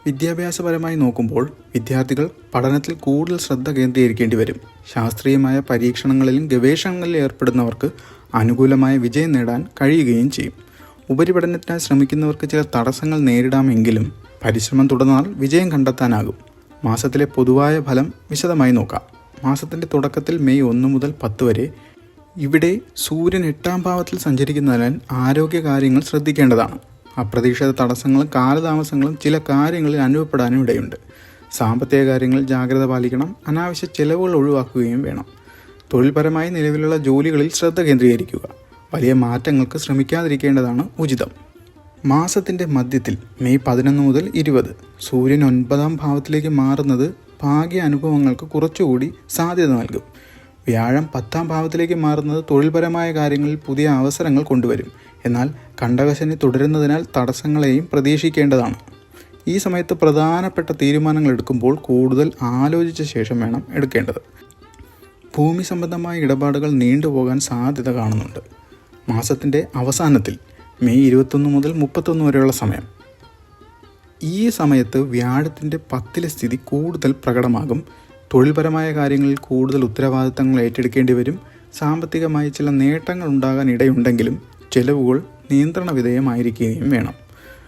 വിദ്യാഭ്യാസപരമായി നോക്കുമ്പോൾ വിദ്യാർത്ഥികൾ പഠനത്തിൽ കൂടുതൽ ശ്രദ്ധ കേന്ദ്രീകരിക്കേണ്ടി വരും. ശാസ്ത്രീയമായ പരീക്ഷണങ്ങളിലും ഗവേഷണങ്ങളിലും ഏർപ്പെടുന്നവർക്ക് അനുകൂലമായ വിജയം നേടാൻ കഴിയുകയും ചെയ്യും. ഉപരിപഠനത്തിനായി ശ്രമിക്കുന്നവർക്ക് ചില തടസ്സങ്ങൾ നേരിടാമെങ്കിലും പരിശ്രമം തുടർന്നാൽ വിജയം കണ്ടെത്താനാകും. മാസത്തിലെ പൊതുവായ ഫലം വിശദമായി നോക്കാം. മാസത്തിൻ്റെ തുടക്കത്തിൽ മെയ് 1 മുതൽ 10 വരെ ഇവിടെ സൂര്യൻ 8ാം ഭാവത്തിൽ സഞ്ചരിക്കുന്നതിനാൽ ആരോഗ്യകാര്യങ്ങൾ ശ്രദ്ധിക്കേണ്ടതാണ്. അപ്രതീക്ഷിത തടസ്സങ്ങളും കാലതാമസങ്ങളും ചില കാര്യങ്ങളിൽ അനുഭവപ്പെടാനും ഇടയുണ്ട്. സാമ്പത്തിക കാര്യങ്ങളിൽ ജാഗ്രത പാലിക്കണം. അനാവശ്യ ചെലവുകൾ ഒഴിവാക്കുകയും വേണം. തൊഴിൽപരമായി നിലവിലുള്ള ജോലികളിൽ ശ്രദ്ധ കേന്ദ്രീകരിക്കുക. വലിയ മാറ്റങ്ങൾക്ക് ശ്രമിക്കാതിരിക്കേണ്ടതാണ് ഉചിതം. മാസത്തിൻ്റെ മധ്യത്തിൽ മെയ് 11 മുതൽ 20 സൂര്യൻ 9ാം ഭാവത്തിലേക്ക് മാറുന്നത് ഭാഗ്യ അനുഭവങ്ങൾക്ക് കുറച്ചുകൂടി സാധ്യത നൽകും. വ്യാഴം 10ാം ഭാവത്തിലേക്ക് മാറുന്നത് തൊഴിൽപരമായ കാര്യങ്ങളിൽ പുതിയ അവസരങ്ങൾ കൊണ്ടുവരും. എന്നാൽ കണ്ടകശനി തുടരുന്നതിനാൽ തടസ്സങ്ങളെയും പ്രതീക്ഷിക്കേണ്ടതാണ്. ഈ സമയത്ത് പ്രധാനപ്പെട്ട തീരുമാനങ്ങൾ എടുക്കുമ്പോൾ കൂടുതൽ ആലോചിച്ച ശേഷം വേണം എടുക്കേണ്ടത്. ഭൂമി സംബന്ധമായ ഇടപാടുകൾ നീണ്ടുപോകാൻ സാധ്യത കാണുന്നുണ്ട്. മാസത്തിൻ്റെ അവസാനത്തിൽ മെയ് 21 മുതൽ 31 വരെയുള്ള സമയം. ഈ സമയത്ത് വ്യാഴത്തിൻ്റെ 10ലെ സ്ഥിതി കൂടുതൽ പ്രകടമാകും. തൊഴിൽപരമായ കാര്യങ്ങളിൽ കൂടുതൽ ഉത്തരവാദിത്തങ്ങൾ ഏറ്റെടുക്കേണ്ടി വരും. സാമ്പത്തികമായി ചില നേട്ടങ്ങൾ ഉണ്ടാകാൻ ഇടയുണ്ടെങ്കിലും ചെലവുകൾ നിയന്ത്രണ വിധേയമായിരിക്കുകയും വേണം.